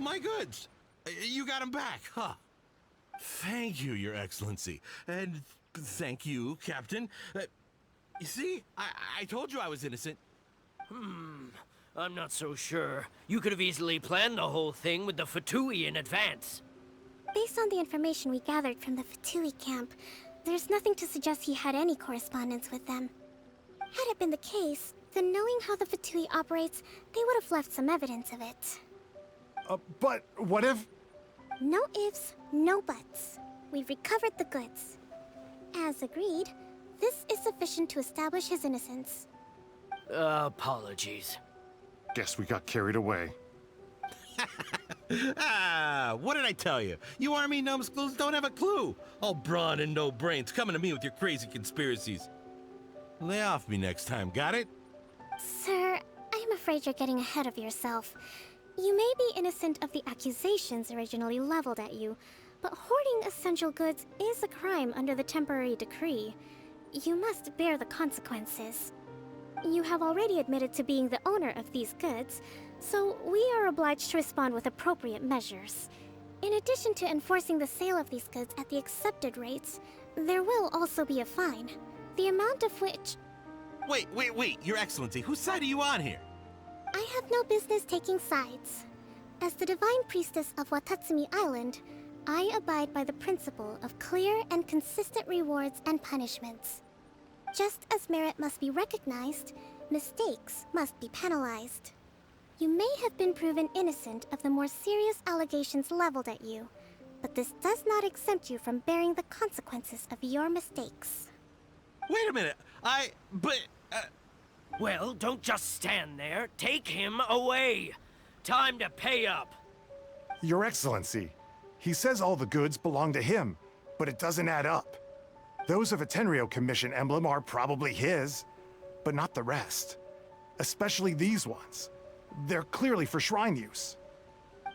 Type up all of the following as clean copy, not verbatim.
My goods! You got them back, huh? Thank you, Your Excellency. And thank you, Captain. You see, I told you I was innocent. I'm not so sure. You could have easily planned the whole thing with the Fatui in advance. Based on the information we gathered from the Fatui camp, there's nothing to suggest he had any correspondence with them. Had it been the case, then knowing how the Fatui operates, they would have left some evidence of it. But what if... No ifs, no buts. We've recovered the goods. As agreed, this is sufficient to establish his innocence. Apologies. Guess we got carried away. What did I tell you? You army numbskulls don't have a clue. All brawn and no brains coming to me with your crazy conspiracies. Lay off me next time, got it? Sir, I am afraid you're getting ahead of yourself. You may be innocent of the accusations originally leveled at you, but hoarding essential goods is a crime under the temporary decree. You must bear the consequences. You have already admitted to being the owner of these goods, so we are obliged to respond with appropriate measures. In addition to enforcing the sale of these goods at the accepted rates, there will also be a fine, the amount of which... Wait, Your Excellency, whose side are you on here? I have no business taking sides. As the Divine Priestess of Watatsumi Island, I abide by the principle of clear and consistent rewards and punishments. Just as merit must be recognized, mistakes must be penalized. You may have been proven innocent of the more serious allegations leveled at you, but this does not exempt you from bearing the consequences of your mistakes. Wait a minute, Well, don't just stand there. Take him away. Time to pay up. Your Excellency, he says all the goods belong to him, but it doesn't add up. Those of a Tenryo Commission emblem are probably his, but not the rest. Especially these ones. They're clearly for shrine use.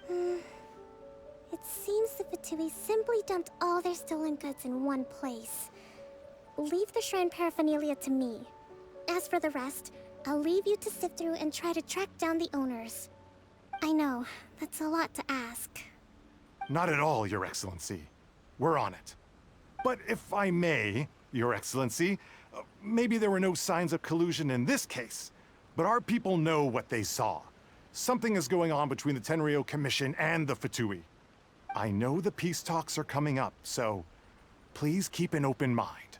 It seems the Fatui simply dumped all their stolen goods in one place. Leave the shrine paraphernalia to me. As for the rest, I'll leave you to sift through and try to track down the owners. I know, that's a lot to ask. Not at all, Your Excellency. We're on it. But if I may, Your Excellency, maybe there were no signs of collusion in this case, but our people know what they saw. Something is going on between the Tenryo Commission and the Fatui. I know the peace talks are coming up, so please keep an open mind.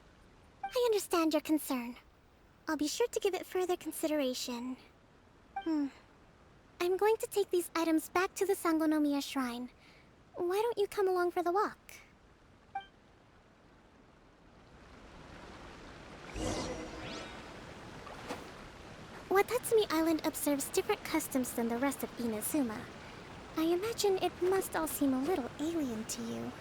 I understand your concern. I'll be sure to give it further consideration. I'm going to take these items back to the Sangonomiya Shrine. Why don't you come along for the walk? Watatsumi Island observes different customs than the rest of Inazuma. I imagine it must all seem a little alien to you.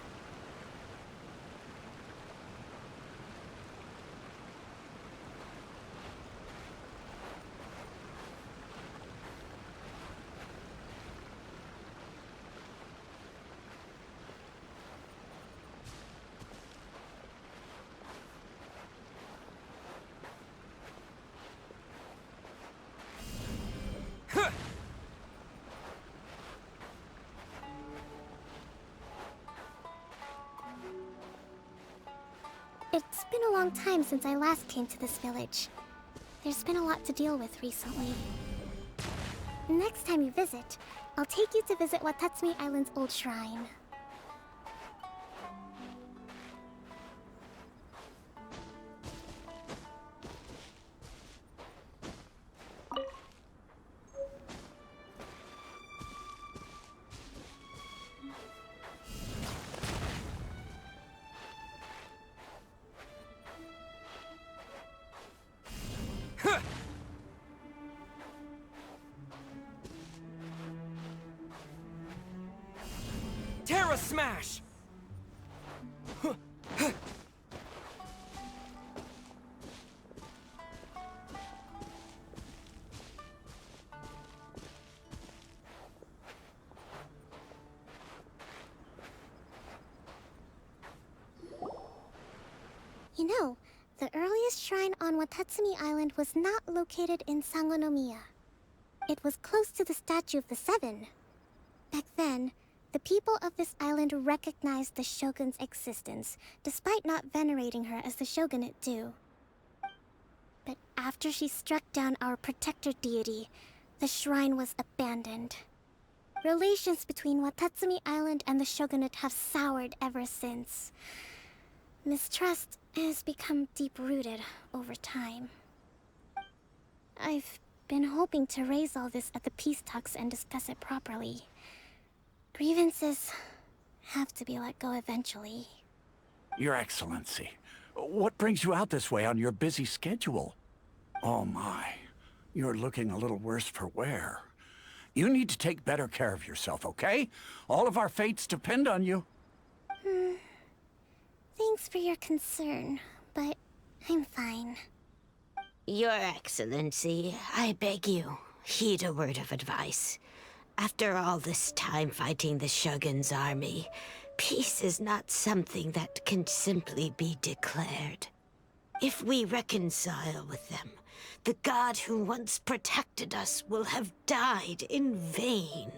It's been a long time since I last came to this village. There's been a lot to deal with recently. Next time you visit, I'll take you to visit Watatsumi Island's old shrine. Terra Smash! You know, the earliest shrine on Watatsumi Island was not located in Sangonomiya. It was close to the Statue of the Seven. Back then, the people of this island recognized the shogun's existence, despite not venerating her as the shogunate do. But after she struck down our protector deity, the shrine was abandoned. Relations between Watatsumi Island and the shogunate have soured ever since. Mistrust has become deep-rooted over time. I've been hoping to raise all this at the peace talks and discuss it properly. Grievances have to be let go eventually. Your Excellency, what brings you out this way on your busy schedule? Oh my, you're looking a little worse for wear. You need to take better care of yourself, okay? All of our fates depend on you. Thanks for your concern, but I'm fine. Your Excellency, I beg you, heed a word of advice. After all this time fighting the Shogun's army, peace is not something that can simply be declared. If we reconcile with them, the god who once protected us will have died in vain.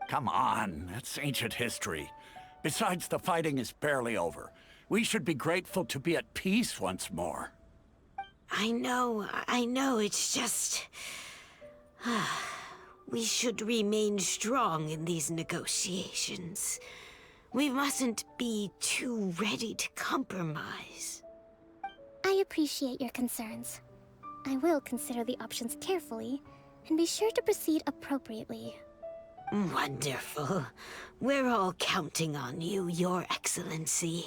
Come on, that's ancient history. Besides, the fighting is barely over. We should be grateful to be at peace once more. I know, it's just... We should remain strong in these negotiations. We mustn't be too ready to compromise. I appreciate your concerns. I will consider the options carefully, and be sure to proceed appropriately. Wonderful. We're all counting on you, Your Excellency.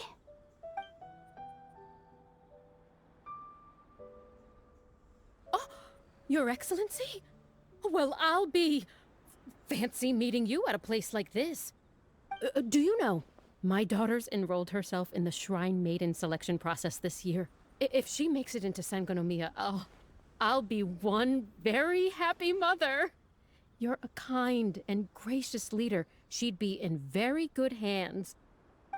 Your Excellency? Well, I'll be... fancy meeting you at a place like this. Do you know, my daughter's enrolled herself in the Shrine Maiden selection process this year. If she makes it into Sangonomiya, I'll be one very happy mother. You're a kind and gracious leader. She'd be in very good hands.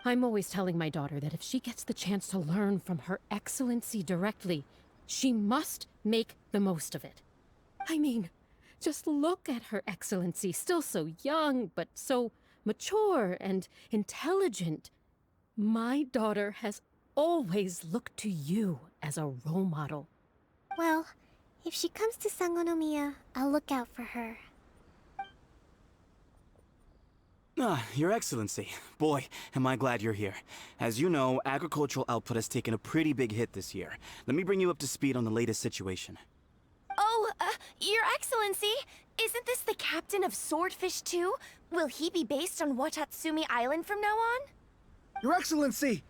I'm always telling my daughter that if she gets the chance to learn from Her Excellency directly, she must make the most of it. I mean, just look at Her Excellency, still so young, but so mature and intelligent. My daughter has always looked to you as a role model. Well, if she comes to Sangonomiya, I'll look out for her. Your Excellency. Boy, am I glad you're here. As you know, agricultural output has taken a pretty big hit this year. Let me bring you up to speed on the latest situation. Oh, Your Excellency, isn't this the captain of Swordfish too? Will he be based on Watatsumi Island from now on? Your Excellency!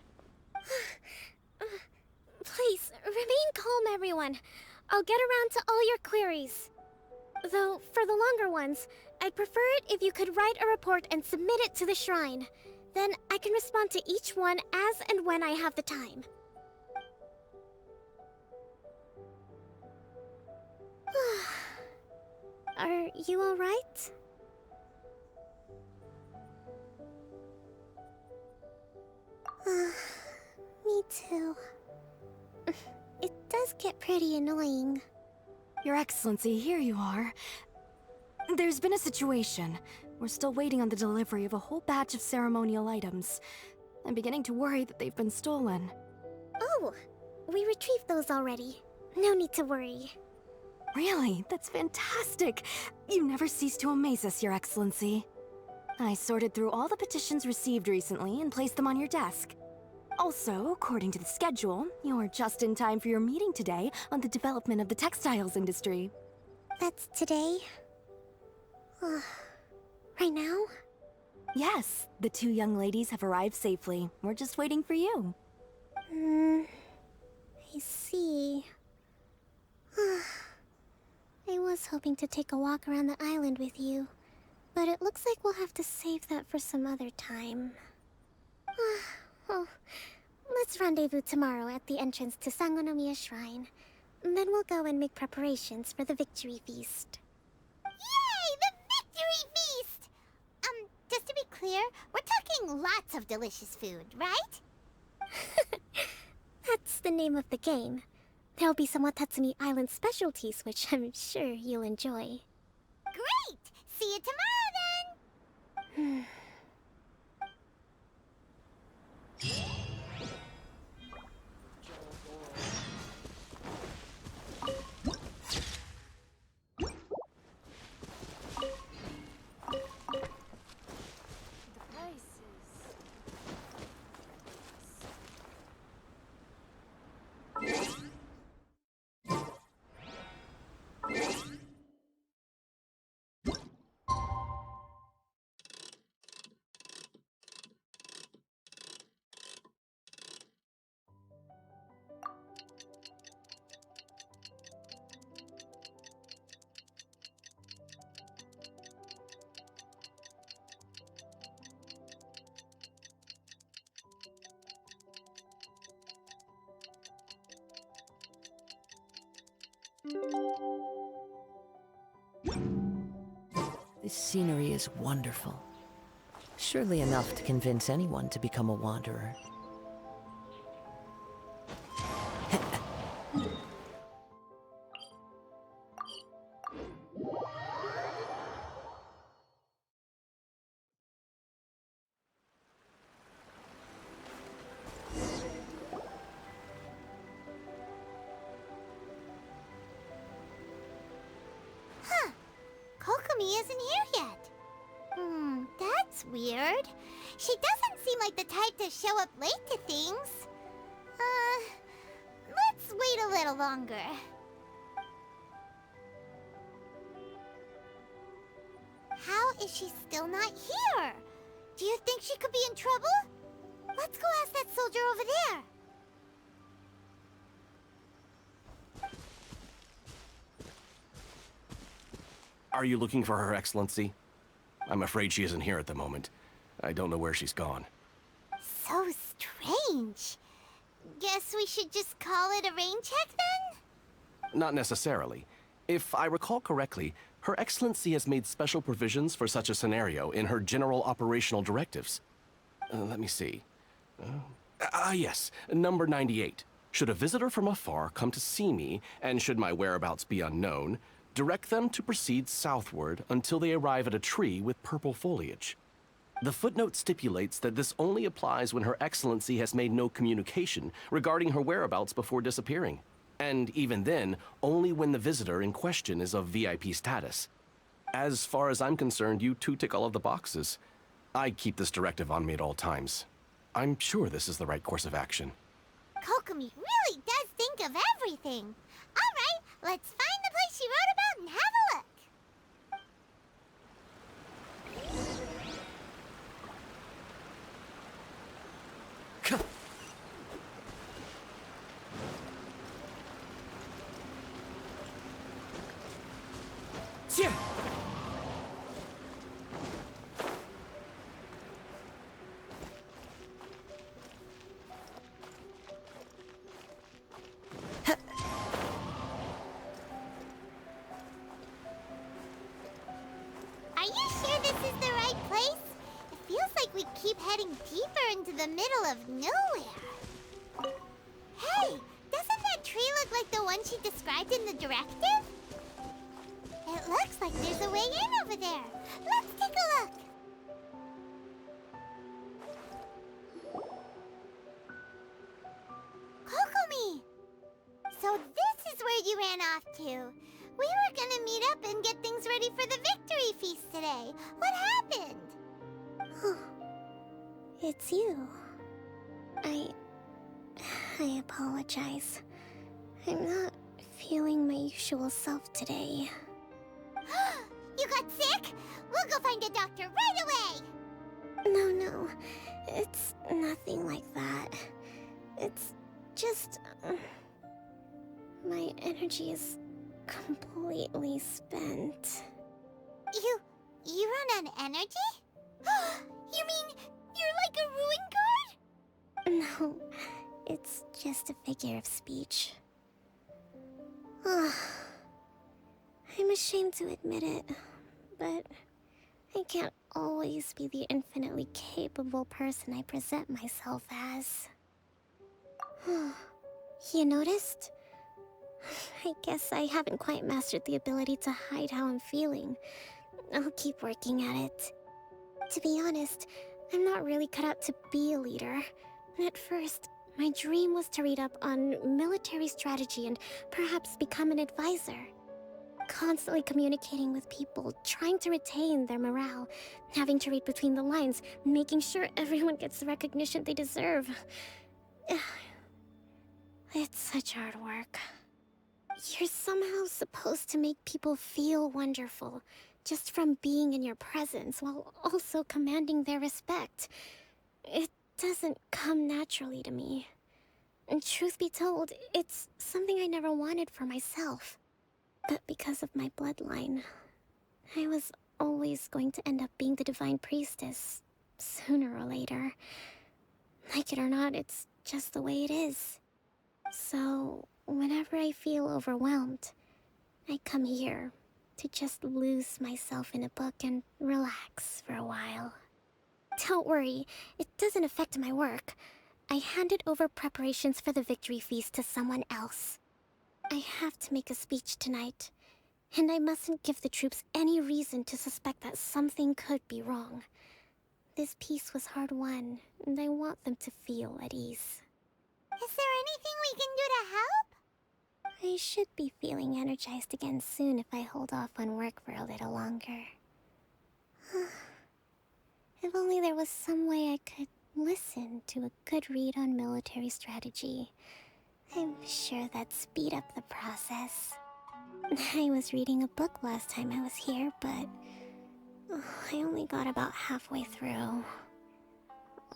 Please, remain calm, everyone. I'll get around to all your queries. Though, for the longer ones, I'd prefer it if you could write a report and submit it to the shrine. Then I can respond to each one as and when I have the time. Are you alright? Me too. It does get pretty annoying. Your Excellency, here you are. There's been a situation. We're still waiting on the delivery of a whole batch of ceremonial items. I'm beginning to worry that they've been stolen. Oh, we retrieved those already. No need to worry. Really? That's fantastic! You never cease to amaze us, Your Excellency. I sorted through all the petitions received recently and placed them on your desk. Also, according to the schedule, you're just in time for your meeting today on the development of the textiles industry. That's today? Right now? Yes, the two young ladies have arrived safely. We're just waiting for you. I see. I was hoping to take a walk around the island with you, But it looks like we'll have to save that for some other time. Well, let's rendezvous tomorrow at the entrance to Sangonomiya Shrine. Then we'll go and make preparations for the victory feast. Yay! The victory feast! Just to be clear, we're talking lots of delicious food, right? That's the name of the game. There'll be some Watatsumi Island specialties, which I'm sure you'll enjoy. Great! See you tomorrow then! This scenery is wonderful. Surely enough to convince anyone to become a wanderer. Kokomi isn't here yet. That's weird. She doesn't seem like the type to show up late to things. Let's wait a little longer. How is she still not here? Do you think she could be in trouble? Let's go ask that soldier over there. Are you looking for Her Excellency? I'm afraid she isn't here at the moment. I don't know where she's gone. So strange. Guess we should just call it a rain check then? Not necessarily. If I recall correctly, Her Excellency has made special provisions for such a scenario in her general operational directives. Let me see. Yes, number 98. Should a visitor from afar come to see me, and should my whereabouts be unknown, direct them to proceed southward until they arrive at a tree with purple foliage. The footnote stipulates that this only applies when Her Excellency has made no communication regarding her whereabouts before disappearing. And even then, only when the visitor in question is of VIP status. As far as I'm concerned, you two tick all of the boxes. I keep this directive on me at all times. I'm sure this is the right course of action. Kokomi really does think of everything. All right, let's find the place she wrote about and have a look. Are you sure this is the right place? It feels like we keep heading deeper into the middle of nowhere. Hey, doesn't that tree look like the one she described in the directive? It looks like there's a way in over there. Let's take a look. Kokomi! So this is where you ran off to. We were gonna meet up and get things ready for the victory feast today. What happened? It's you. I apologize. I'm not feeling my usual self today. You got sick? We'll go find a doctor right away! No. It's nothing like that. It's just... my energy is completely spent. You run on energy? You mean you're like a ruin guard? No, it's just a figure of speech. I'm ashamed to admit it, but I can't always be the infinitely capable person I present myself as. You noticed? I guess I haven't quite mastered the ability to hide how I'm feeling. I'll keep working at it. To be honest, I'm not really cut out to be a leader. At first, my dream was to read up on military strategy and perhaps become an advisor. Constantly communicating with people, trying to retain their morale, having to read between the lines, making sure everyone gets the recognition they deserve. It's such hard work. You're somehow supposed to make people feel wonderful, just from being in your presence, while also commanding their respect. It doesn't come naturally to me. And truth be told, it's something I never wanted for myself. But because of my bloodline, I was always going to end up being the Divine Priestess, sooner or later. Like it or not, it's just the way it is. So, whenever I feel overwhelmed, I come here to just lose myself in a book and relax for a while. Don't worry, it doesn't affect my work. I handed over preparations for the victory feast to someone else. I have to make a speech tonight, and I mustn't give the troops any reason to suspect that something could be wrong. This peace was hard-won, and I want them to feel at ease. Is there anything we can do to help? I should be feeling energized again soon if I hold off on work for a little longer. If only there was some way I could listen to a good read on military strategy. I'm sure that'd speed up the process. I was reading a book last time I was here, but I only got about halfway through.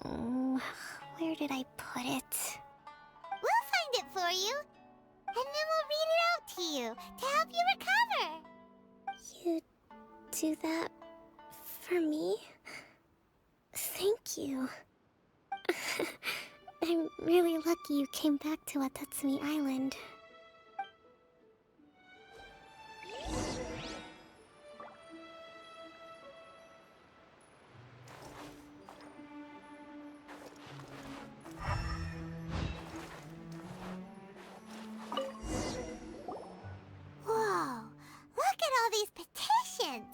Where did I put it? We'll find it for you, and then we'll read it out to you to help you recover. You do that for me? Thank you. I'm really lucky you came back to Watatsumi Island. Whoa, look at all these petitions.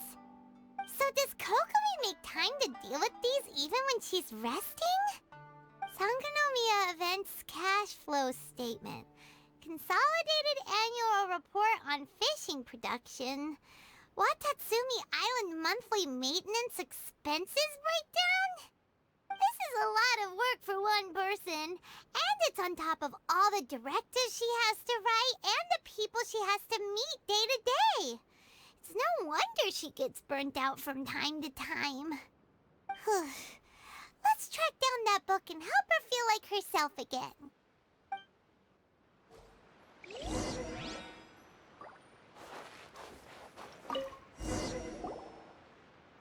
So does Kokomi make time to deal with these even when she's resting? Sangonomiya Events Cash Flow Statement. Consolidated Annual Report on Fishing Production. Watatsumi Island Monthly Maintenance Expenses Breakdown? This is a lot of work for one person, and it's on top of all the directives she has to write and the people she has to meet day to day. It's no wonder she gets burnt out from time to time. Let's track down that book and help her feel like herself again.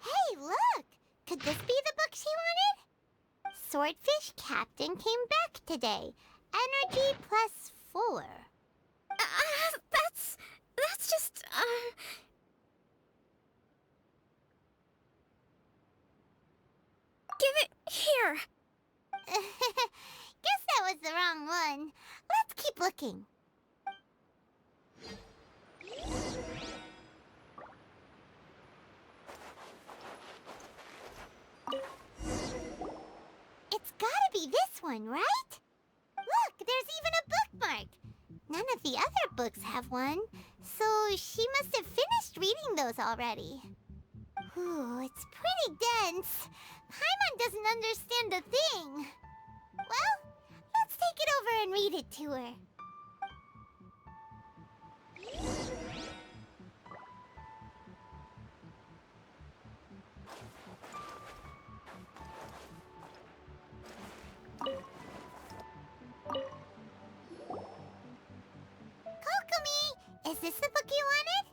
Hey, look! Could this be the book she wanted? Swordfish Captain came back today. Energy +4. That's just, Give it here! Guess that was the wrong one. Let's keep looking. It's gotta be this one, right? Look, there's even a bookmark. None of the other books have one, so she must have finished reading those already. Ooh, it's pretty dense. Paimon doesn't understand a thing. Well, let's take it over and read it to her. Kokomi, is this the book you wanted?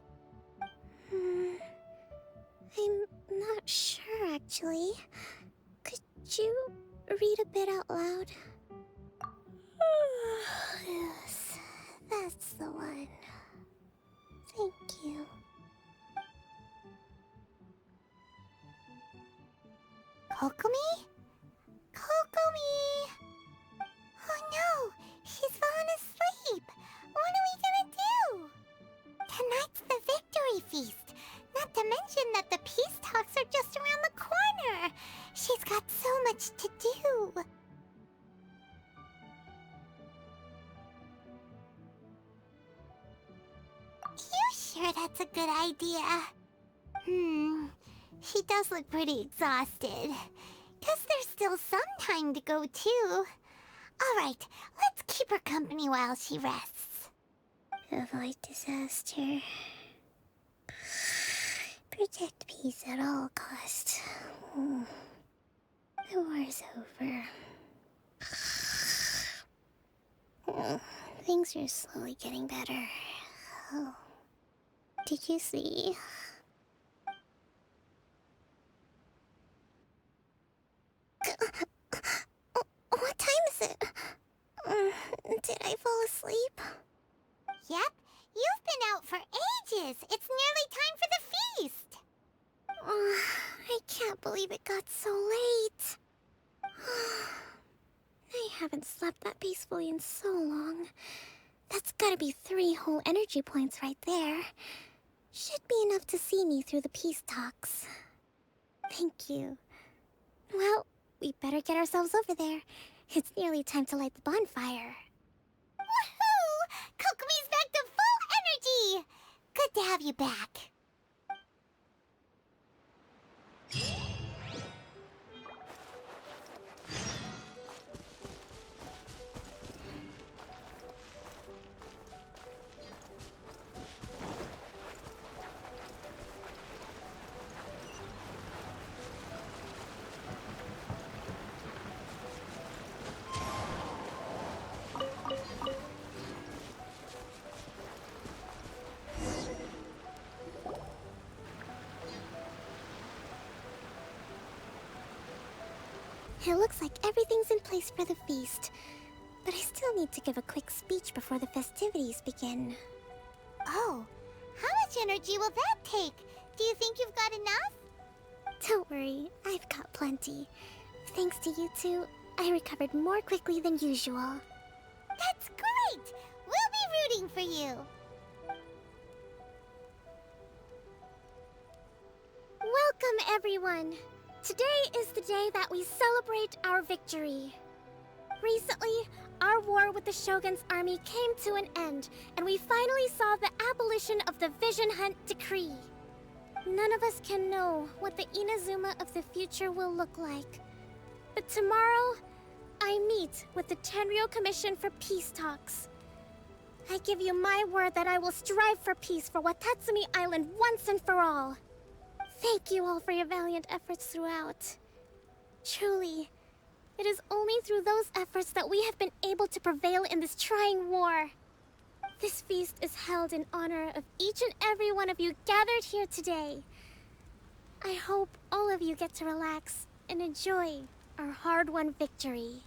I'm actually. Could you read a bit out loud? Yes, that's the one. Thank you. Kokomi? Kokomi! Oh no! She's fallen asleep! What are we gonna do? Tonight's the victory feast! Not to mention that the peace talks are just around the corner! She's got so much to do! You sure that's a good idea? She does look pretty exhausted. Guess there's still some time to go, too. Alright, let's keep her company while she rests. Avoid disaster. Protect peace at all costs. The war's over. Things are slowly getting better. Oh. Did you see? What time is it? Did I fall asleep? Yep, you've been out for ages. It's nearly time for the feast. I can't believe it got so late. I haven't slept that peacefully in so long. That's gotta be 3 whole energy points right there. Should be enough to see me through the peace talks. Thank you. Well, we better get ourselves over there. It's nearly time to light the bonfire. Woohoo! Kokomi's back to full energy! Good to have you back. It looks like everything's in place for the feast, but I still need to give a quick speech before the festivities begin. Oh, how much energy will that take? Do you think you've got enough? Don't worry, I've got plenty. Thanks to you two, I recovered more quickly than usual. That's great! We'll be rooting for you! Welcome, everyone! Today is the day that we celebrate our victory. Recently, our war with the Shogun's army came to an end, and we finally saw the abolition of the Vision Hunt Decree. None of us can know what the Inazuma of the future will look like. But tomorrow, I meet with the Tenryou Commission for peace talks. I give you my word that I will strive for peace for Watatsumi Island once and for all. Thank you all for your valiant efforts throughout. Truly, it is only through those efforts that we have been able to prevail in this trying war. This feast is held in honor of each and every one of you gathered here today. I hope all of you get to relax and enjoy our hard-won victory.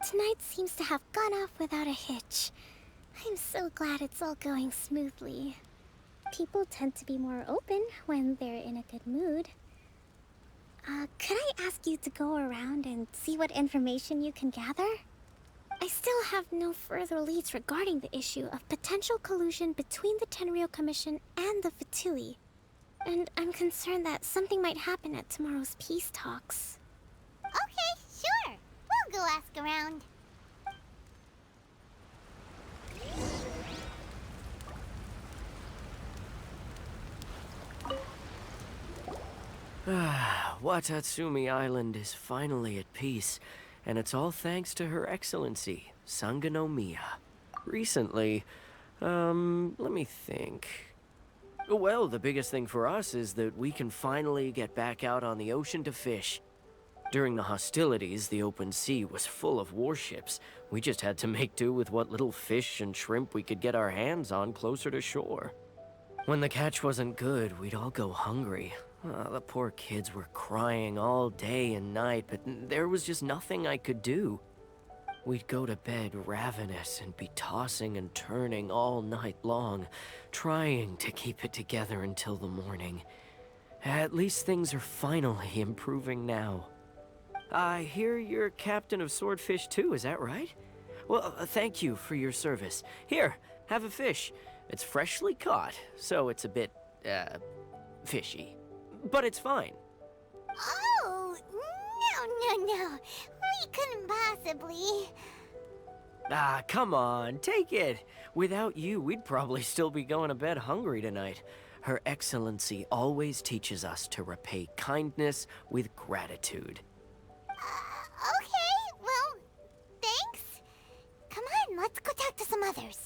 Tonight seems to have gone off without a hitch. I'm so glad it's all going smoothly. People tend to be more open when they're in a good mood. Could I ask you to go around and see what information you can gather? I still have no further leads regarding the issue of potential collusion between the Tenryou Commission and the Fatui. And I'm concerned that something might happen at tomorrow's peace talks. Okay, sure. We'll go ask around. Watatsumi Island is finally at peace, and it's all thanks to Her Excellency, Sangonomiya. Recently, let me think. Well, the biggest thing for us is that we can finally get back out on the ocean to fish. During the hostilities, the open sea was full of warships. We just had to make do with what little fish and shrimp we could get our hands on closer to shore. When the catch wasn't good, we'd all go hungry. The poor kids were crying all day and night, but there was just nothing I could do. We'd go to bed ravenous and be tossing and turning all night long, trying to keep it together until the morning. At least things are finally improving now. I hear you're captain of Swordfish too, is that right? Well, thank you for your service. Here, have a fish. It's freshly caught, so it's a bit, fishy. But it's fine. Oh, no. We couldn't possibly. Ah, come on, take it. Without you, we'd probably still be going to bed hungry tonight. Her Excellency always teaches us to repay kindness with gratitude. Okay, well, thanks. Come on, let's go talk to some others.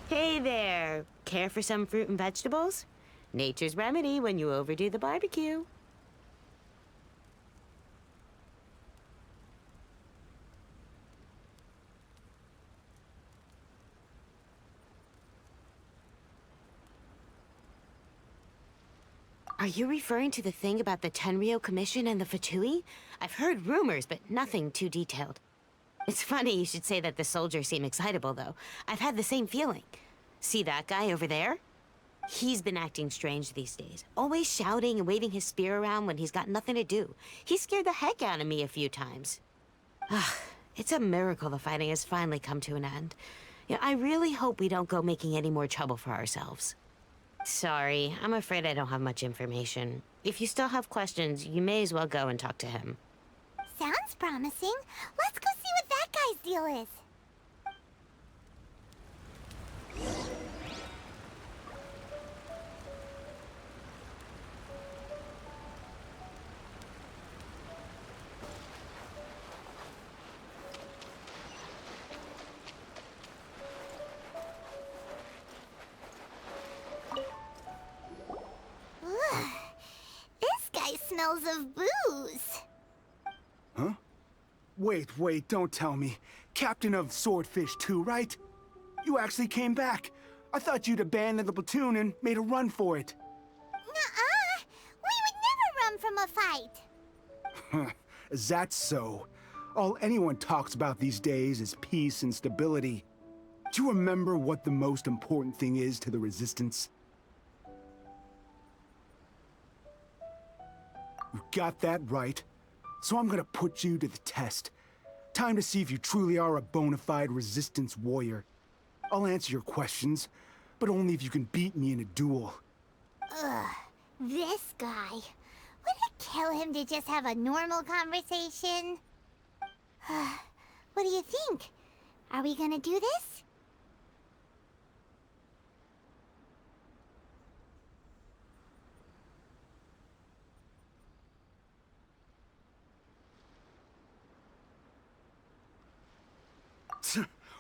Hey there! Care for some fruit and vegetables? Nature's remedy when you overdo the barbecue. Are you referring to the thing about the Tenryou Commission and the Fatui? I've heard rumors, but nothing too detailed. It's funny you should say that the soldiers seem excitable, though. I've had the same feeling. See that guy over there? He's been acting strange these days. Always shouting and waving his spear around when he's got nothing to do. He scared the heck out of me a few times. It's a miracle the fighting has finally come to an end. Yeah, I really hope we don't go making any more trouble for ourselves. Sorry, I'm afraid I don't have much information. If you still have questions, you may as well go and talk to him. Sounds promising. Let's go see what that guy's deal is. Ugh. This guy smells of booze. Huh? Wait, don't tell me. Captain of Swordfish too, right? You actually came back. I thought you'd abandoned the platoon and made a run for it. Nuh-uh. We would never run from a fight. Is that so? All anyone talks about these days is peace and stability. Do you remember what the most important thing is to the Resistance? You got that right. So I'm gonna put you to the test. Time to see if you truly are a bona fide Resistance warrior. I'll answer your questions, but only if you can beat me in a duel. Ugh, this guy. Would it kill him to just have a normal conversation? What do you think? Are we gonna do this?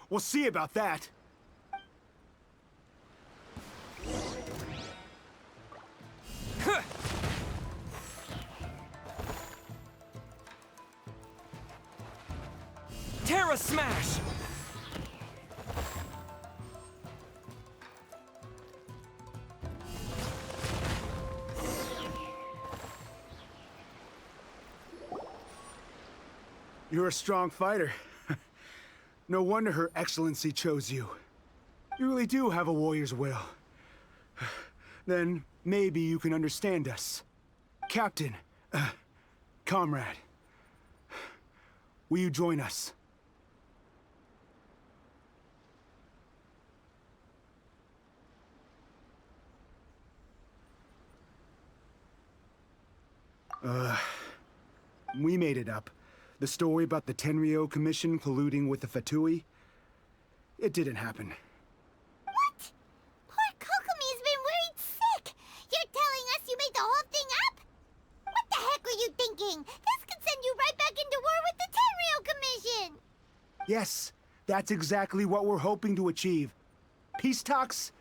We'll see about that. Terra Smash! You're a strong fighter. No wonder Her Excellency chose you. You really do have a warrior's will. Then maybe you can understand us. Captain, comrade, will you join us? We made it up. The story about the Tenryou Commission colluding with the Fatui, it didn't happen. What? Poor Kokomi's been worried sick. You're telling us you made the whole thing up? What the heck were you thinking? This could send you right back into war with the Tenryou Commission. Yes, that's exactly what we're hoping to achieve. Peace talks?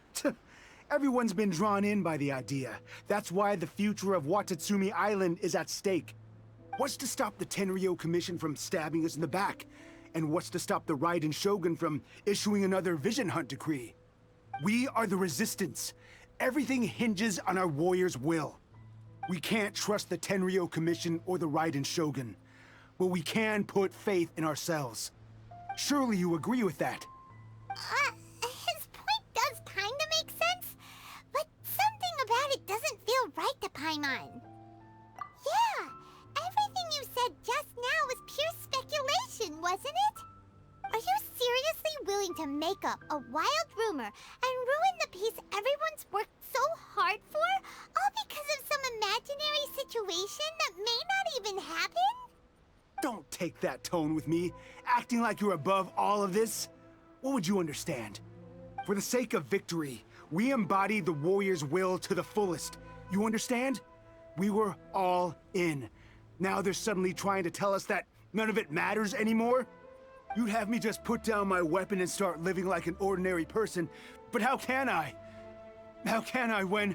Everyone's been drawn in by the idea. That's why the future of Watatsumi Island is at stake. What's to stop the Tenryo Commission from stabbing us in the back? And what's to stop the Raiden Shogun from issuing another Vision Hunt decree? We are the Resistance. Everything hinges on our warriors' will. We can't trust the Tenryo Commission or the Raiden Shogun, but we can put faith in ourselves. Surely you agree with that? His point does kinda make sense, but something about it doesn't feel right to Paimon. Yeah, everything you said just now was pure speculation, wasn't it? Are you seriously willing to make up a wild rumor and ruin the peace everyone's worked so hard for, all because of some imaginary situation that may not even happen? Don't take that tone with me, acting like you're above all of this. What would you understand? For the sake of victory, we embodied the warrior's will to the fullest. You understand? We were all in. Now they're suddenly trying to tell us that none of it matters anymore? You'd have me just put down my weapon and start living like an ordinary person, but how can I? How can I when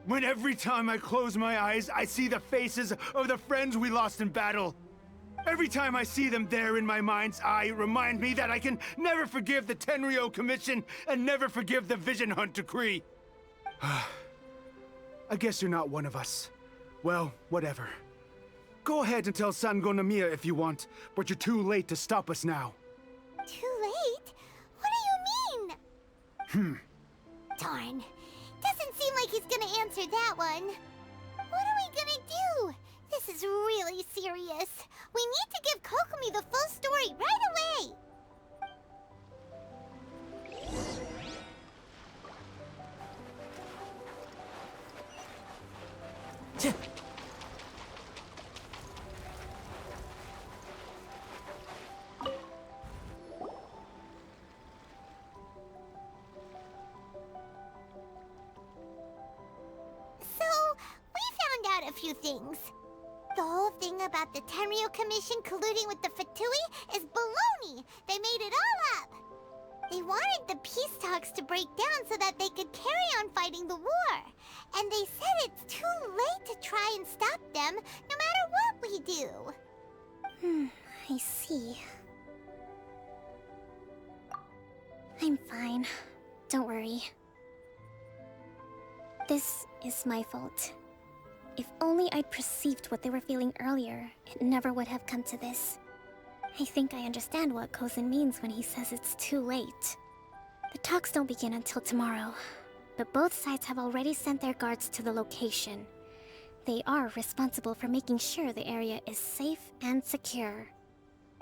every time I close my eyes, I see the faces of the friends we lost in battle? Every time I see them there in my mind's eye, remind me that I can never forgive the Tenryo Commission and never forgive the Vision Hunt decree. I guess you're not one of us. Well, whatever. Go ahead and tell Sango Nomiya if you want, but you're too late to stop us now. Too late? What do you mean? Darn. Doesn't seem like he's gonna answer that one. What are we gonna do? This is really serious. We need to give Kokomi the full story right away. A few things. The whole thing about the Tenryo Commission colluding with the Fatui is baloney. They made it all up. They wanted the peace talks to break down so that they could carry on fighting the war. And they said it's too late to try and stop them, no matter what we do. I see. I'm fine. Don't worry. This is my fault. If only I'd perceived what they were feeling earlier, it never would have come to this. I think I understand what Kozin means when he says it's too late. The talks don't begin until tomorrow, but both sides have already sent their guards to the location. They are responsible for making sure the area is safe and secure.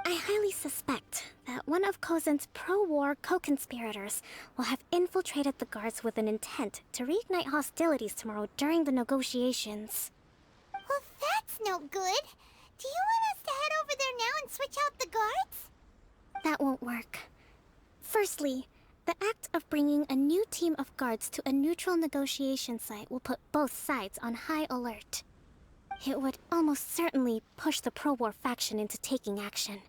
I highly suspect that one of Kozin's pro-war co-conspirators will have infiltrated the guards with an intent to reignite hostilities tomorrow during the negotiations. Well, that's no good. Do you want us to head over there now and switch out the guards? That won't work. Firstly, the act of bringing a new team of guards to a neutral negotiation site will put both sides on high alert. It would almost certainly push the pro-war faction into taking action.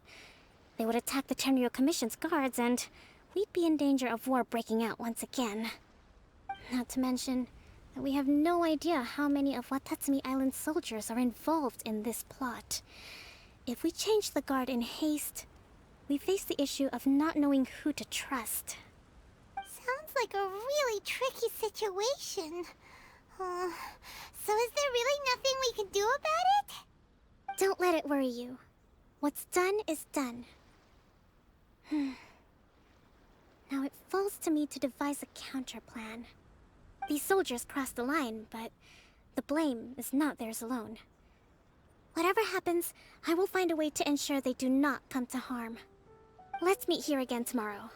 They would attack the Tenryo Commission's guards, and we'd be in danger of war breaking out once again. Not to mention that we have no idea how many of Watatsumi Island's soldiers are involved in this plot. If we change the guard in haste, we face the issue of not knowing who to trust. Sounds like a really tricky situation. So is there really nothing we can do about it? Don't let it worry you. What's done is done. Now it falls to me to devise a counter-plan. These soldiers crossed the line, but the blame is not theirs alone. Whatever happens, I will find a way to ensure they do not come to harm. Let's meet here again tomorrow.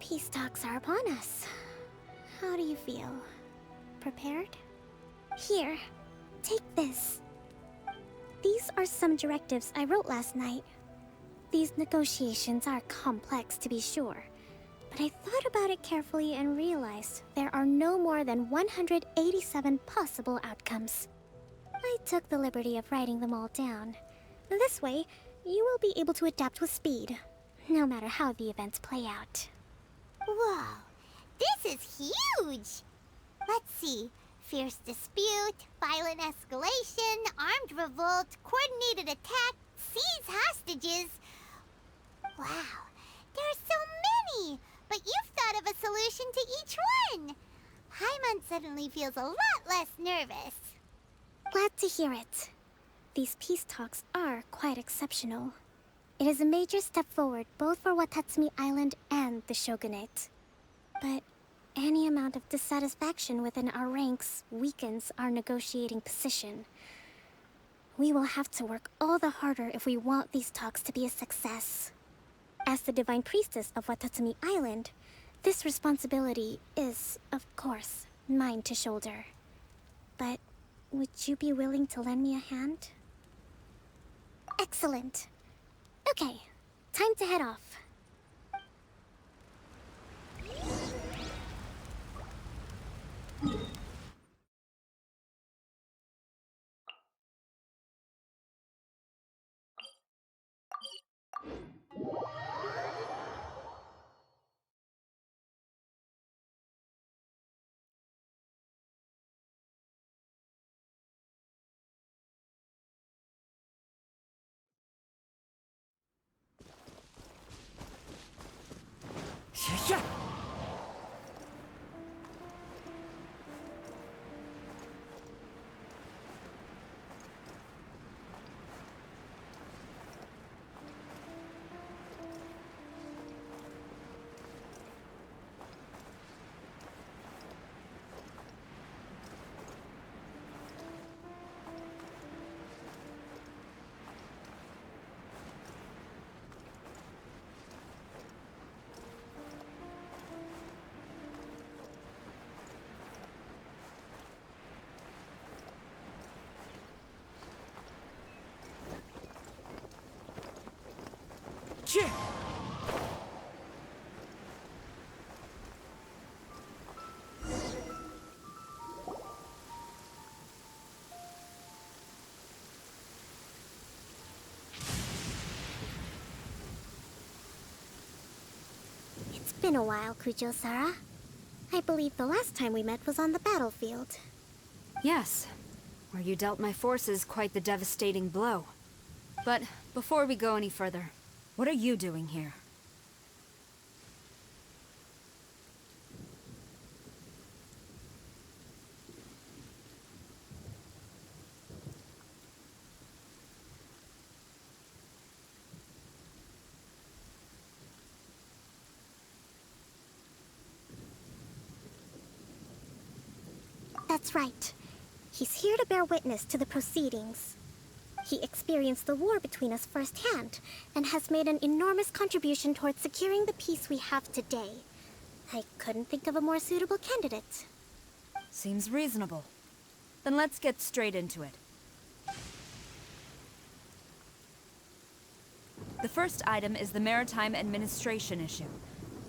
Peace talks are upon us. How do you feel? Prepared? Here, take this. These are some directives I wrote last night. These negotiations are complex, to be sure, but I thought about it carefully and realized there are no more than 187 possible outcomes. I took the liberty of writing them all down. This way, you will be able to adapt with speed, no matter how the events play out. Whoa, this is huge! Let's see. Fierce dispute, violent escalation, armed revolt, coordinated attack, seize hostages. Wow, there are so many! But you've thought of a solution to each one! Paimon suddenly feels a lot less nervous. Glad to hear it. These peace talks are quite exceptional. It is a major step forward both for Watatsumi Island and the Shogunate. But any amount of dissatisfaction within our ranks weakens our negotiating position. We will have to work all the harder if we want these talks to be a success. As the Divine Priestess of Watatsumi Island, this responsibility is, of course, mine to shoulder. But would you be willing to lend me a hand? Excellent. Okay, time to head off. It's been a while, Kujo-Sara. I believe the last time we met was on the battlefield. Yes, where you dealt my forces quite the devastating blow. But before we go any further, what are you doing here? That's right. He's here to bear witness to the proceedings. He experienced the war between us firsthand, and has made an enormous contribution towards securing the peace we have today. I couldn't think of a more suitable candidate. Seems reasonable. Then let's get straight into it. The first item is the Maritime Administration issue.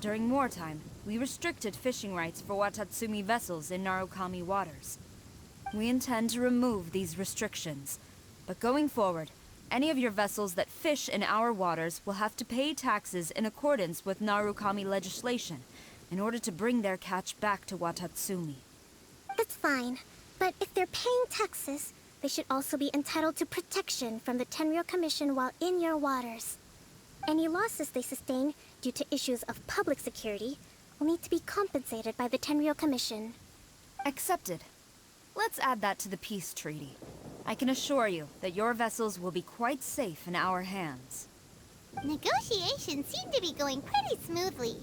During wartime, we restricted fishing rights for Watatsumi vessels in Narukami waters. We intend to remove these restrictions, but going forward, any of your vessels that fish in our waters will have to pay taxes in accordance with Narukami legislation in order to bring their catch back to Watatsumi. That's fine, but if they're paying taxes, they should also be entitled to protection from the Tenryou Commission while in your waters. Any losses they sustain due to issues of public security will need to be compensated by the Tenryou Commission. Accepted. Let's add that to the peace treaty. I can assure you that your vessels will be quite safe in our hands. Negotiations seem to be going pretty smoothly.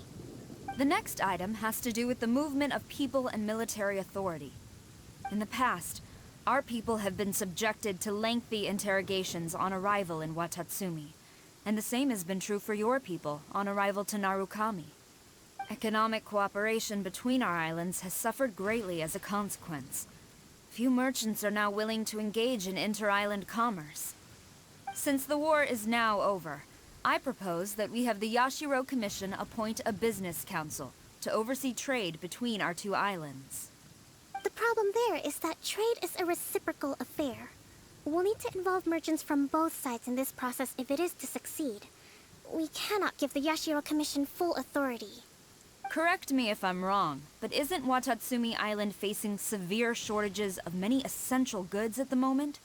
The next item has to do with the movement of people and military authority. In the past, our people have been subjected to lengthy interrogations on arrival in Watatsumi, and the same has been true for your people on arrival to Narukami. Economic cooperation between our islands has suffered greatly as a consequence. Few merchants are now willing to engage in inter-island commerce. Since the war is now over, I propose that we have the Yashiro Commission appoint a business council to oversee trade between our two islands. The problem there is that trade is a reciprocal affair. We'll need to involve merchants from both sides in this process if it is to succeed. We cannot give the Yashiro Commission full authority. Correct me if I'm wrong, but isn't Watatsumi Island facing severe shortages of many essential goods at the moment?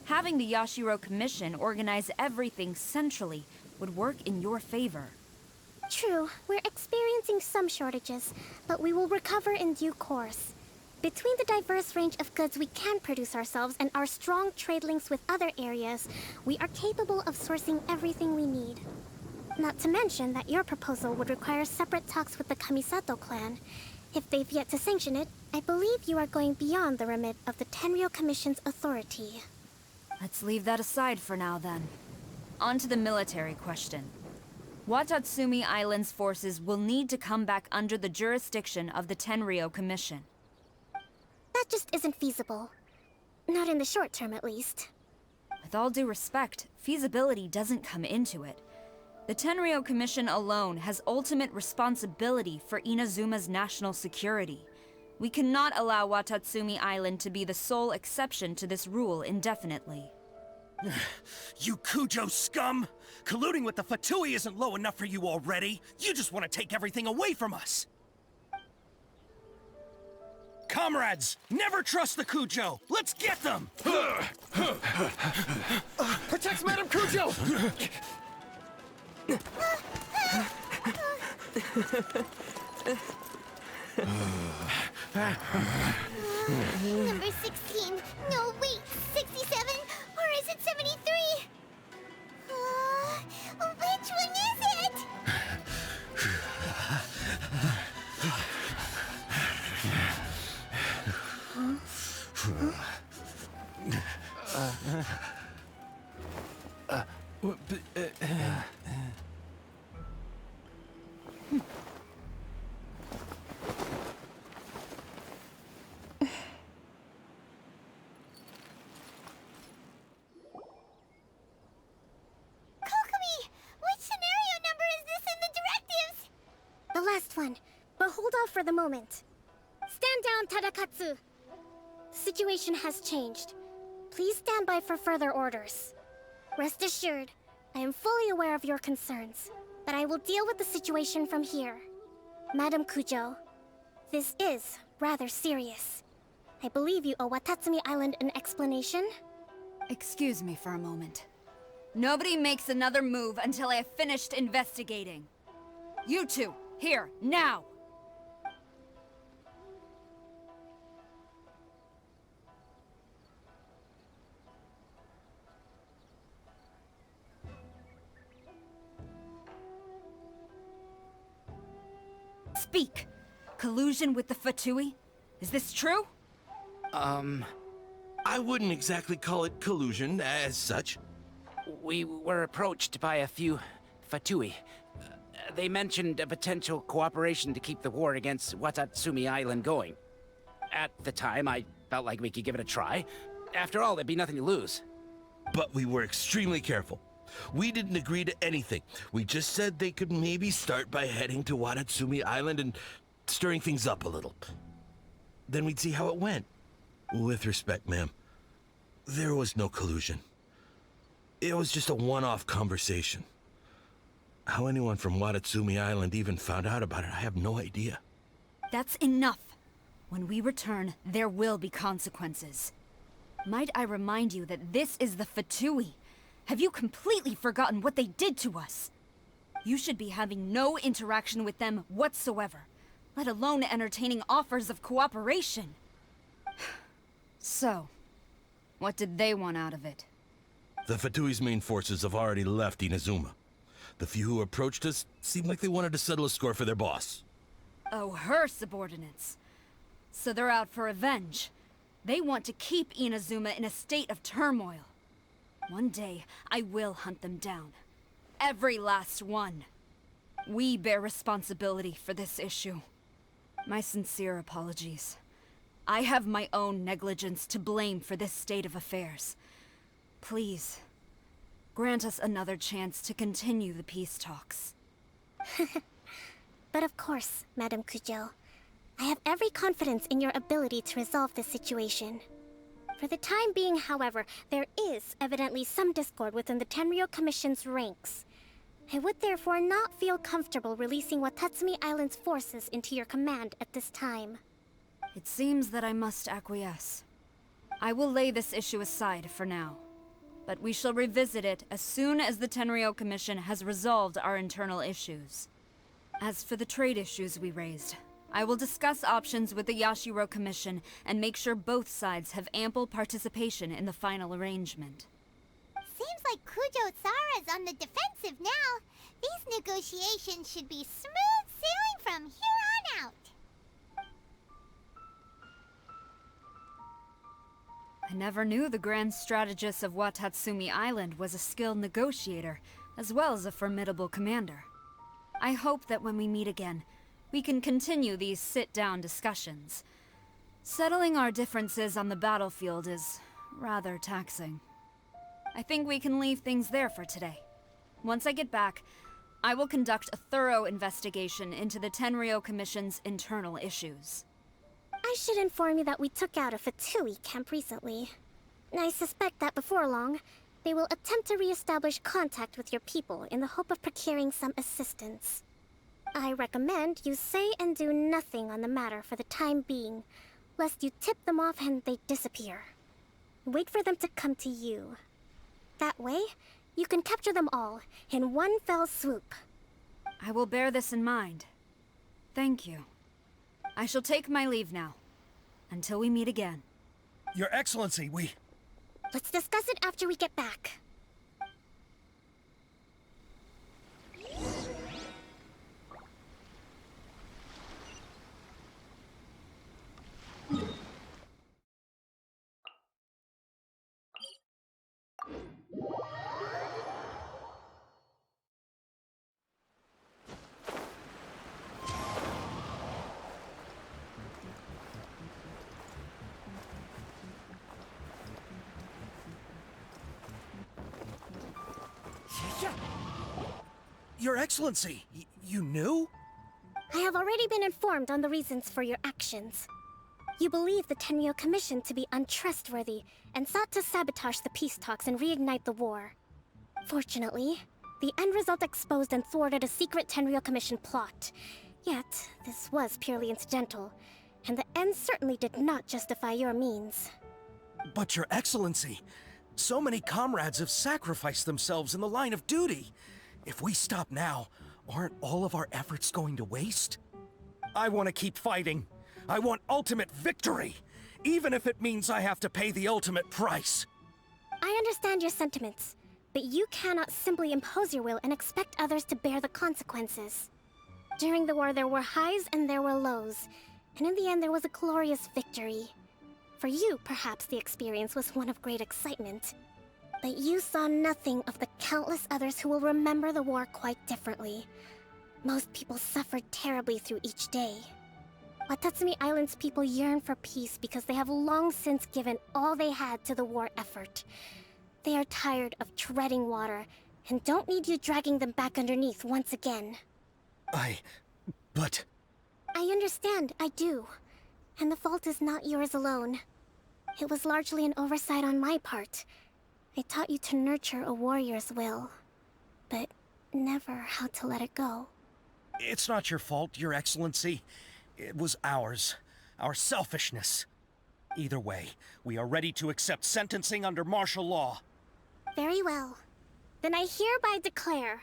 Having the Yashiro Commission organize everything centrally would work in your favor. True, we're experiencing some shortages, but we will recover in due course. Between the diverse range of goods we can produce ourselves and our strong trade links with other areas, we are capable of sourcing everything we need. Not to mention that your proposal would require separate talks with the Kamisato clan. If they've yet to sanction it, I believe you are going beyond the remit of the Tenryou Commission's authority. Let's leave that aside for now, then. On to the military question. Watatsumi Island's forces will need to come back under the jurisdiction of the Tenryou Commission. That just isn't feasible. Not in the short term, at least. With all due respect, feasibility doesn't come into it. The Tenryou Commission alone has ultimate responsibility for Inazuma's national security. We cannot allow Watatsumi Island to be the sole exception to this rule indefinitely. You Kujo scum! Colluding with the Fatui isn't low enough for you already. You just want to take everything away from us. Comrades, never trust the Kujo! Let's get them! Protect Madame Kujo! Number 16. No, wait. 67? Or is it 73? Which one is it? The last one, but hold off for the moment. Stand down, Tadakatsu! The situation has changed. Please stand by for further orders. Rest assured, I am fully aware of your concerns, but I will deal with the situation from here. Madam Kujo, this is rather serious. I believe you owe Watatsumi Island an explanation? Excuse me for a moment. Nobody makes another move until I have finished investigating. You two! Here, now! Speak! Collusion with the Fatui? Is this true? I wouldn't exactly call it collusion as such. We were approached by a few Fatui. They mentioned a potential cooperation to keep the war against Watatsumi Island going. At the time, I felt like we could give it a try. After all, there'd be nothing to lose. But we were extremely careful. We didn't agree to anything. We just said they could maybe start by heading to Watatsumi Island and stirring things up a little. Then we'd see how it went. With respect, ma'am, there was no collusion. It was just a one-off conversation. How anyone from Watatsumi Island even found out about it, I have no idea. That's enough. When we return, there will be consequences. Might I remind you that this is the Fatui? Have you completely forgotten what they did to us? You should be having no interaction with them whatsoever, let alone entertaining offers of cooperation. So, what did they want out of it? The Fatui's main forces have already left Inazuma. The few who approached us seemed like they wanted to settle a score for their boss. Oh, her subordinates. So they're out for revenge. They want to keep Inazuma in a state of turmoil. One day, I will hunt them down. Every last one. We bear responsibility for this issue. My sincere apologies. I have my own negligence to blame for this state of affairs. Please, grant us another chance to continue the peace talks. But of course, Madame Kujo. I have every confidence in your ability to resolve this situation. For the time being, however, there is evidently some discord within the Tenryou Commission's ranks. I would therefore not feel comfortable releasing Watatsumi Island's forces into your command at this time. It seems that I must acquiesce. I will lay this issue aside for now, but we shall revisit it as soon as the Tenryou Commission has resolved our internal issues. As for the trade issues we raised, I will discuss options with the Yashiro Commission and make sure both sides have ample participation in the final arrangement. Seems like Kujo-Sara's on the defensive now. These negotiations should be smooth sailing from here on out. I never knew the grand strategist of Watatsumi Island was a skilled negotiator, as well as a formidable commander. I hope that when we meet again, we can continue these sit-down discussions. Settling our differences on the battlefield is rather taxing. I think we can leave things there for today. Once I get back, I will conduct a thorough investigation into the Tenryou Commission's internal issues. I should inform you that we took out a Fatui camp recently. I suspect that before long, they will attempt to re-establish contact with your people in the hope of procuring some assistance. I recommend you say and do nothing on the matter for the time being, lest you tip them off and they disappear. Wait for them to come to you. That way, you can capture them all in one fell swoop. I will bear this in mind. Thank you. I shall take my leave now. Until we meet again. Your Excellency, we... Let's discuss it after we get back. Your Excellency, you knew? I have already been informed on the reasons for your actions. You believe the Tenryou Commission to be untrustworthy and sought to sabotage the peace talks and reignite the war. Fortunately, the end result exposed and thwarted a secret Tenryou Commission plot. Yet, this was purely incidental, and the end certainly did not justify your means. But Your Excellency, so many comrades have sacrificed themselves in the line of duty. If we stop now, aren't all of our efforts going to waste? I want to keep fighting. I want ultimate victory, even if it means I have to pay the ultimate price. I understand your sentiments, but you cannot simply impose your will and expect others to bear the consequences. During the war, there were highs and there were lows, and in the end, there was a glorious victory. For you, perhaps the experience was one of great excitement. But you saw nothing of the countless others who will remember the war quite differently. Most people suffered terribly through each day. Watatsumi Island's people yearn for peace because they have long since given all they had to the war effort. They are tired of treading water, and don't need you dragging them back underneath once again. But... I understand, I do. And the fault is not yours alone. It was largely an oversight on my part. I taught you to nurture a warrior's will, but never how to let it go. It's not your fault, Your Excellency. It was ours. Our selfishness. Either way, we are ready to accept sentencing under martial law. Very well. Then I hereby declare...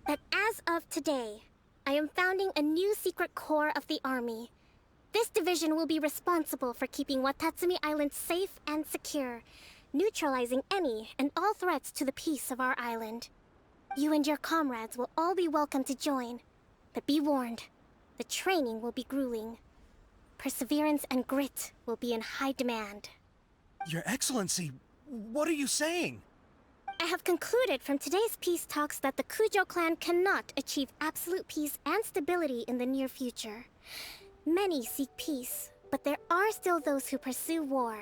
that as of today, I am founding a new secret corps of the army. This division will be responsible for keeping Watatsumi Island safe and secure, neutralizing any and all threats to the peace of our island. You and your comrades will all be welcome to join, but be warned, the training will be grueling. perseverance and grit will be in high demand. Your Excellency, what are you saying? I have concluded from today's peace talks that the Kujo clan cannot achieve absolute peace and stability in the near future. Many seek peace, but there are still those who pursue war.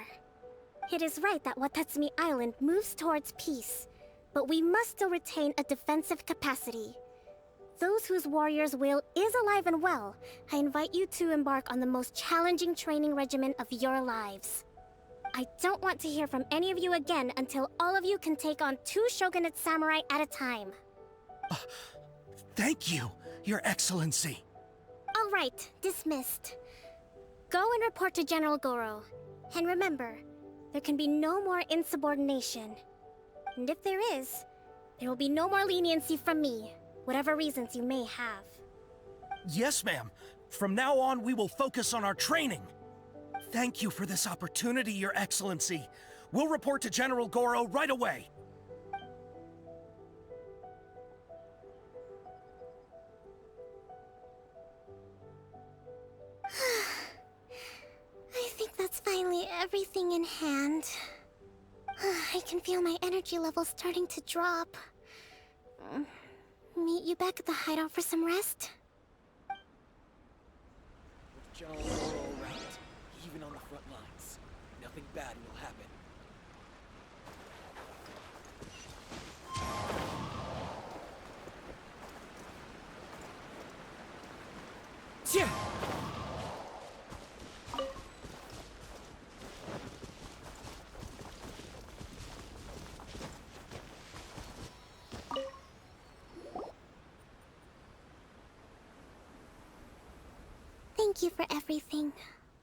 It is right that Watatsumi Island moves towards peace, but we must still retain a defensive capacity. Those whose warrior's will is alive and well, I invite you to embark on the most challenging training regimen of your lives. I don't want to hear from any of you again until all of you can take on 2 shogunate samurai at a time. Thank you, Your Excellency. All right, dismissed. Go and report to General Goro. And remember, there can be no more insubordination. And if there is, there will be no more leniency from me, whatever reasons you may have. Yes, ma'am. From now on, we will focus on our training. Thank you for this opportunity, Your Excellency. We'll report to General Goro right away. I think that's finally everything in hand. I can feel my energy levels starting to drop. Meet you back at the hideout for some rest? With General Goro around, even on the front lines, nothing bad will happen. Yeah. Thank you for everything.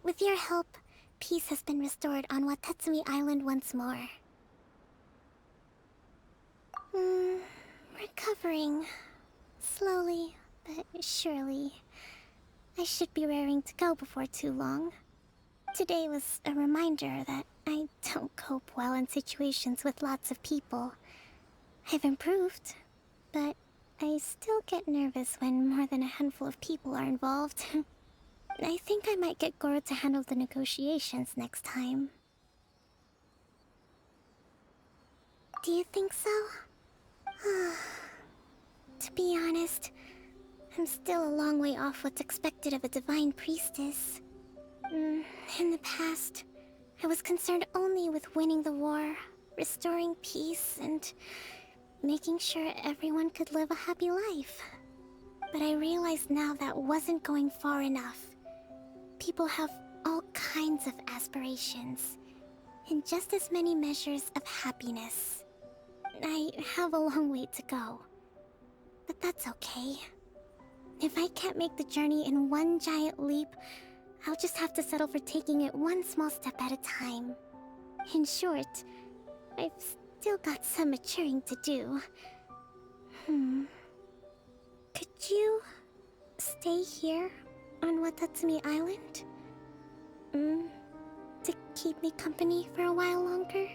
With your help, peace has been restored on Watatsumi Island once more. Recovering. Slowly, but surely. I should be raring to go before too long. Today was a reminder that I don't cope well in situations with lots of people. I've improved, but I still get nervous when more than a handful of people are involved. I think I might get Goro to handle the negotiations next time. Do you think so? To be honest, I'm still a long way off what's expected of a divine priestess. In the past, I was concerned only with winning the war, restoring peace, and making sure everyone could live a happy life. But I realize now that wasn't going far enough. People have all kinds of aspirations, and just as many measures of happiness. I have a long way to go, but that's okay. If I can't make the journey in one giant leap, I'll just have to settle for taking it one small step at a time. In short, I've still got some maturing to do. Could you stay here on Watatsumi Island? To keep me company for a while longer?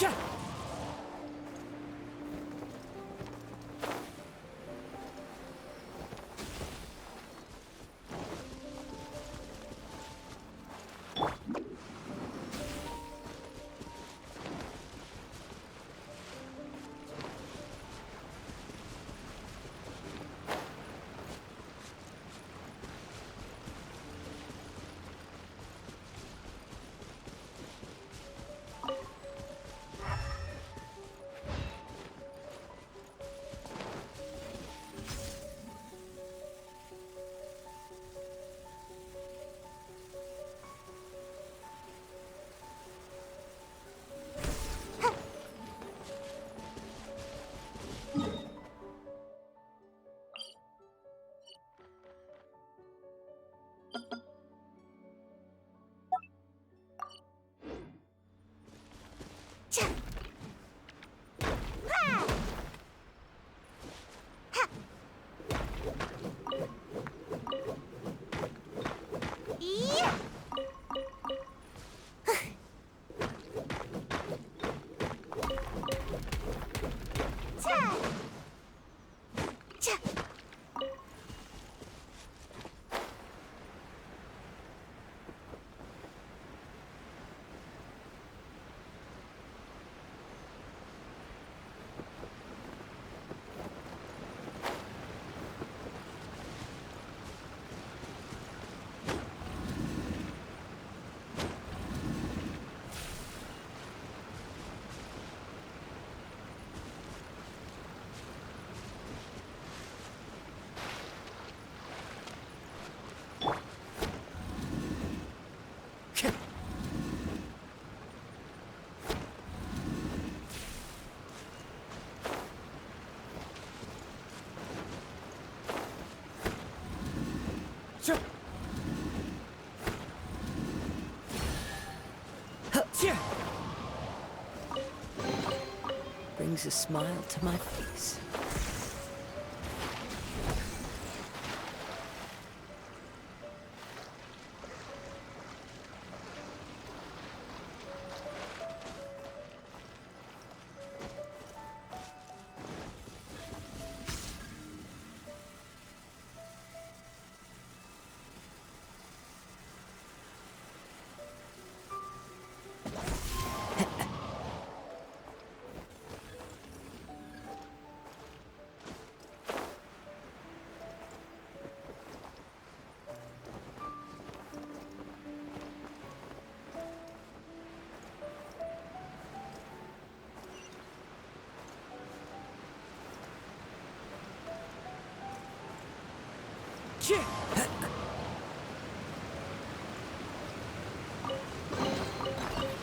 Yeah. brings a smile to my face.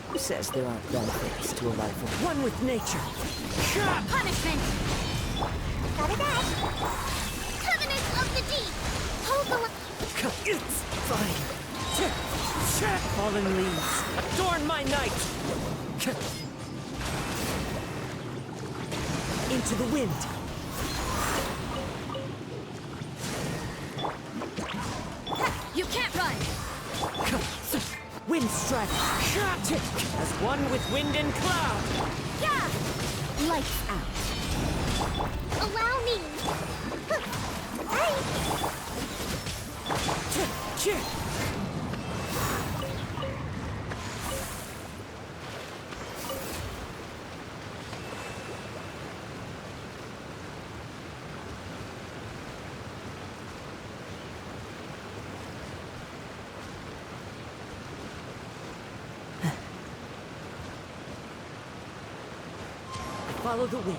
Who says there aren't benefits to a life of one with nature? Punishment! Gotta dash! Covenant of the Deep! Hold the It's fine. Fallen leaves, adorn my night! Into the wind! You can't run! Wind strike! As one with wind and cloud! Yeah! Lights out! Allow me! Hey! Follow the wind.